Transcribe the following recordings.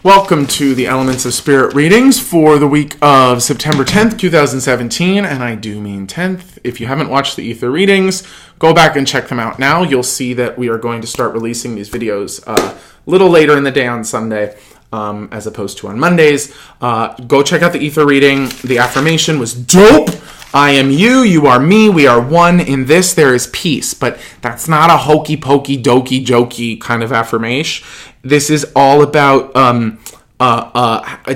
Welcome to the Elements of Spirit readings for the week of September 10th, 2017, and I do mean 10th. If you haven't watched the Ether readings, go back and check them out now. You'll see that we are going to start releasing these videos a little later in the day on Sunday, as opposed to on Mondays. Go check out the Ether reading. The affirmation was dope. I am you, you are me, we are one. In this, there is peace. But that's not a hokey pokey, dokey jokey kind of affirmation. This is all about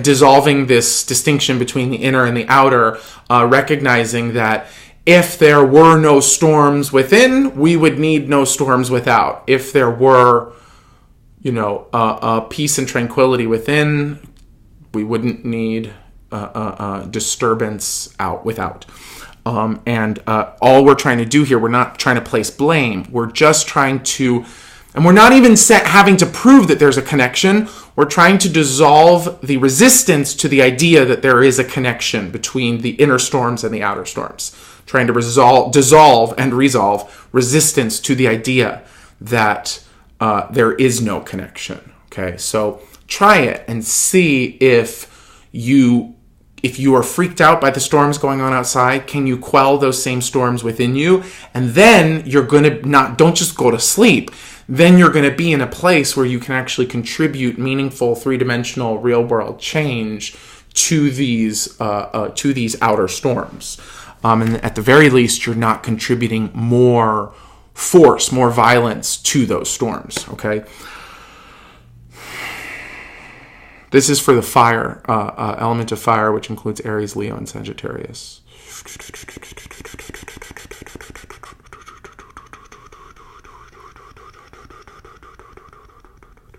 dissolving this distinction between the inner and the outer, recognizing that if there were no storms within, we would need no storms without. If there were, peace and tranquility within, we wouldn't need disturbance without. And all we're trying to do here, we're not trying to place blame. We're just trying to, and we're not even having to prove that there's a connection. We're trying to dissolve the resistance to the idea that there is a connection between the inner storms and the outer storms. Trying to dissolve and resolve resistance to the idea that there is no connection. Okay, so try it and see if you are freaked out by the storms going on outside, can you quell those same storms within you? And then you're going to don't just go to sleep. Then you're going to be in a place where you can actually contribute meaningful three-dimensional real-world change to these outer storms. And at the very least, you're not contributing more force, more violence to those storms, okay? This is for the fire, element of fire, which includes Aries, Leo, and Sagittarius.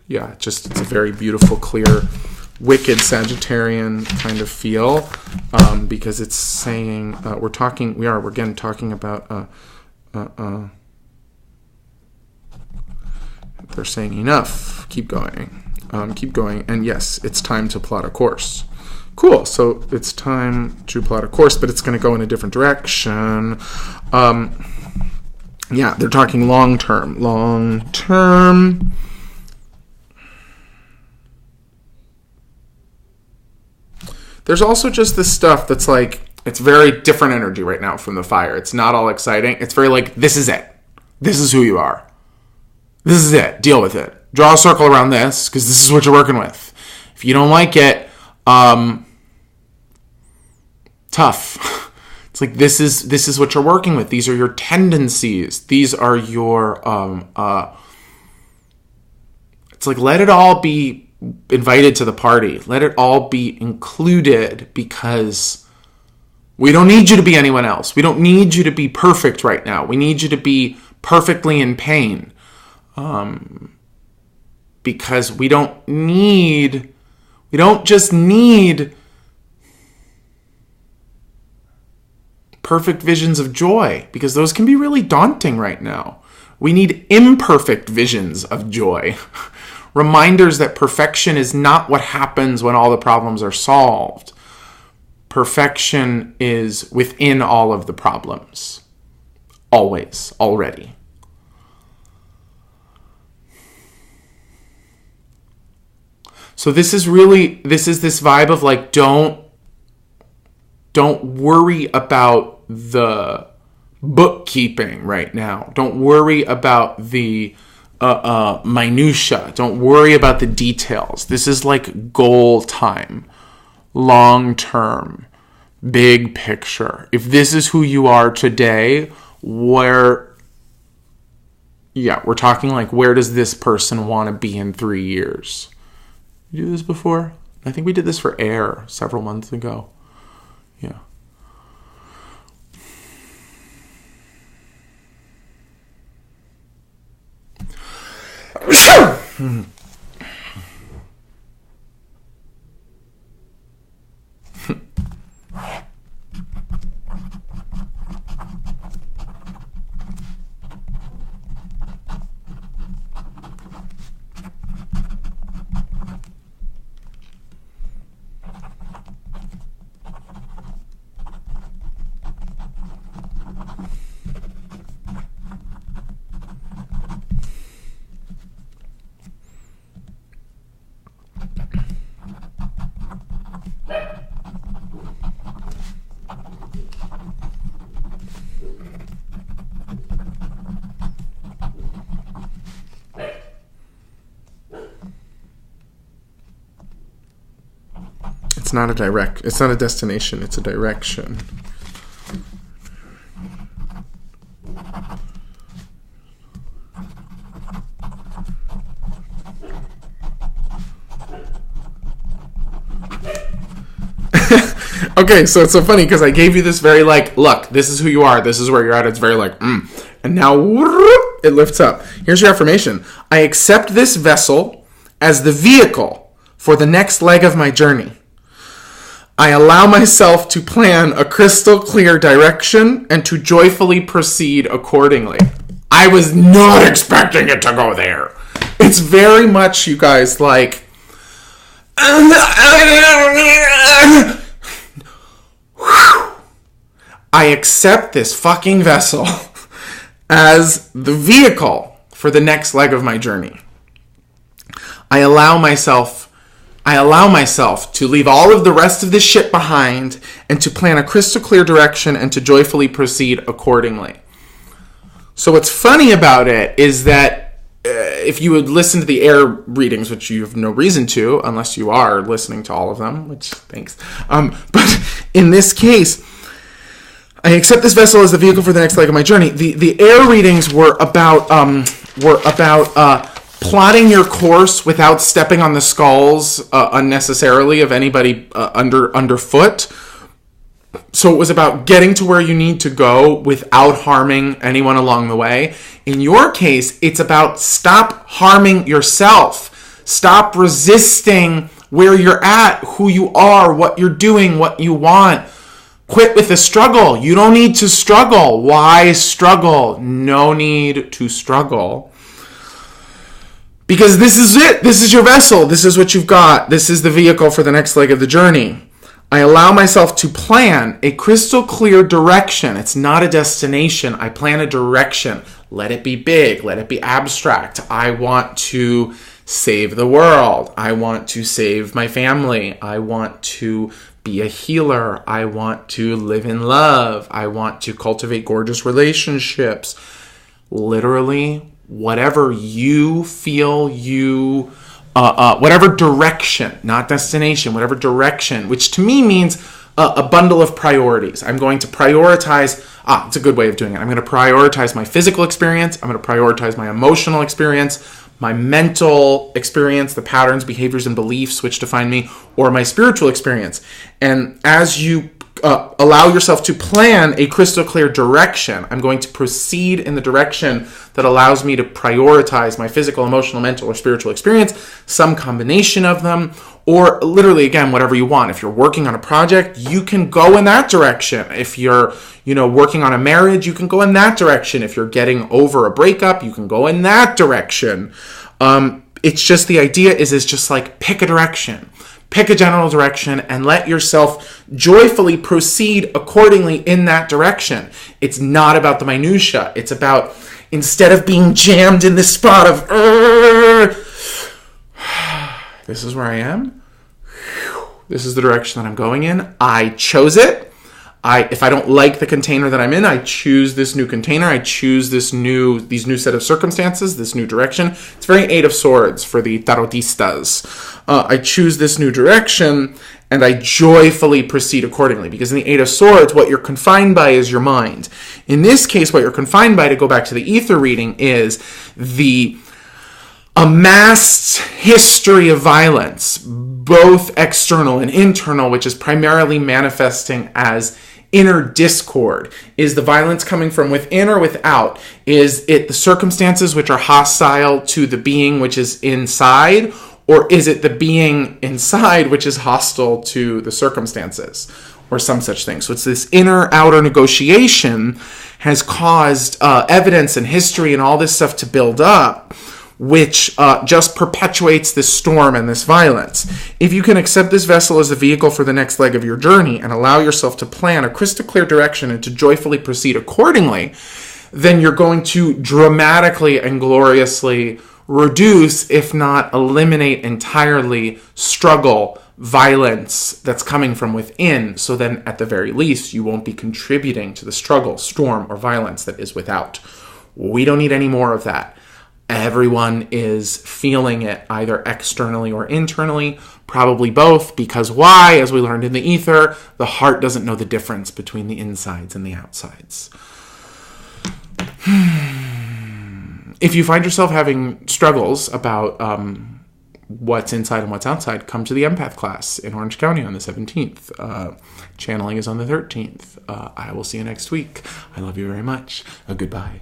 Yeah, it's a very beautiful, clear, wicked Sagittarian kind of feel, because it's saying, we're again talking about, they're saying enough, keep going. And yes, it's time to plot a course. Cool, so it's time to plot a course, but it's going to go in a different direction. Yeah, they're talking long-term. There's also just this stuff that's like, it's very different energy right now from the fire. It's not all exciting. It's very like, this is it. This is who you are. This is it. Deal with it. Draw a circle around this, because this is what you're working with. If you don't like it, tough. It's like, this is what you're working with. These are your tendencies. These are your, it's like, let it all be invited to the party. Let it all be included, because we don't need you to be anyone else. We don't need you to be perfect right now. We need you to be perfectly in pain. Because we don't just need perfect visions of joy, because those can be really daunting right now. We need imperfect visions of joy. Reminders that perfection is not what happens when all the problems are solved. Perfection is within all of the problems. Always, already. So this is this vibe of like, don't worry about the bookkeeping right now. Don't worry about the minutia. Don't worry about the details. This is like goal time, long term, big picture. If this is who you are today, we're talking like, where does this person want to be in 3 years? You do this before? I think we did this for air several months ago. Yeah. It's not a destination, it's a direction. Okay, so it's so funny because I gave you this very look, this is who you are, this is where you're at. It's very and now it lifts up. Here's your affirmation. I accept this vessel as the vehicle for the next leg of my journey. I allow myself to plan a crystal clear direction and to joyfully proceed accordingly. I was not expecting it to go there. It's very much, you guys, like... I accept this fucking vessel as the vehicle for the next leg of my journey. I allow myself to leave all of the rest of this shit behind and to plan a crystal clear direction and to joyfully proceed accordingly. So what's funny about it is that if you would listen to the air readings, which you have no reason to, unless you are listening to all of them, which thanks. But in this case, I accept this vessel as the vehicle for the next leg of my journey. The air readings were about plotting your course without stepping on the skulls unnecessarily of anybody underfoot. So it was about getting to where you need to go without harming anyone along the way. In your case, it's about stop harming yourself. Stop resisting where you're at, who you are, what you're doing, what you want. Quit with the struggle. You don't need to struggle. Why struggle? No need to struggle. Because this is it. This is your vessel. This is what you've got. This is the vehicle for the next leg of the journey. I allow myself to plan a crystal clear direction. It's not a destination. I plan a direction. Let it be big. Let it be abstract. I want to save the world. I want to save my family. I want to be a healer. I want to live in love. I want to cultivate gorgeous relationships. Literally, whatever you feel whatever direction, not destination, whatever direction, which to me means a bundle of priorities. I'm going to prioritize, it's a good way of doing it. I'm going to prioritize my physical experience. I'm going to prioritize my emotional experience, my mental experience, the patterns, behaviors, and beliefs which define me, or my spiritual experience. And as you allow yourself to plan a crystal clear direction, I'm going to proceed in the direction that allows me to prioritize my physical, emotional, mental, or spiritual experience, some combination of them, or literally, again, whatever you want. If you're working on a project, you can go in that direction. If you're, working on a marriage, you can go in that direction. If you're getting over a breakup, you can go in that direction. It's just, the idea is just like pick a direction. Pick a general direction and let yourself joyfully proceed accordingly in that direction. It's not about the minutia. It's about, instead of being jammed in this spot of, this is where I am. This is the direction that I'm going in. I chose it. If I don't like the container that I'm in, I choose this new container. I choose these new set of circumstances, this new direction. It's very Eight of Swords for the tarotistas. I choose this new direction, and I joyfully proceed accordingly. Because in the Eight of Swords, what you're confined by is your mind. In this case, what you're confined by, to go back to the ether reading, is the amassed history of violence, both external and internal, which is primarily manifesting as inner discord. Is the violence coming from within or without? Is it the circumstances which are hostile to the being which is inside? Or is it the being inside which is hostile to the circumstances? Or some such thing. So it's this inner-outer negotiation has caused evidence and history and all this stuff to build up, which just perpetuates this storm and this violence. If you can accept this vessel as the vehicle for the next leg of your journey and allow yourself to plan a crystal clear direction and to joyfully proceed accordingly, then you're going to dramatically and gloriously reduce, if not eliminate entirely, struggle, violence that's coming from within. So then at the very least, you won't be contributing to the struggle, storm, or violence that is without. We don't need any more of that. Everyone is feeling it either externally or internally, probably both, because why? As we learned in the ether, the heart doesn't know the difference between the insides and the outsides. If you find yourself having struggles about what's inside and what's outside, come to the empath class in Orange County on the 17th. Channeling is on the 13th. I will see you next week. I love you very much. Goodbye.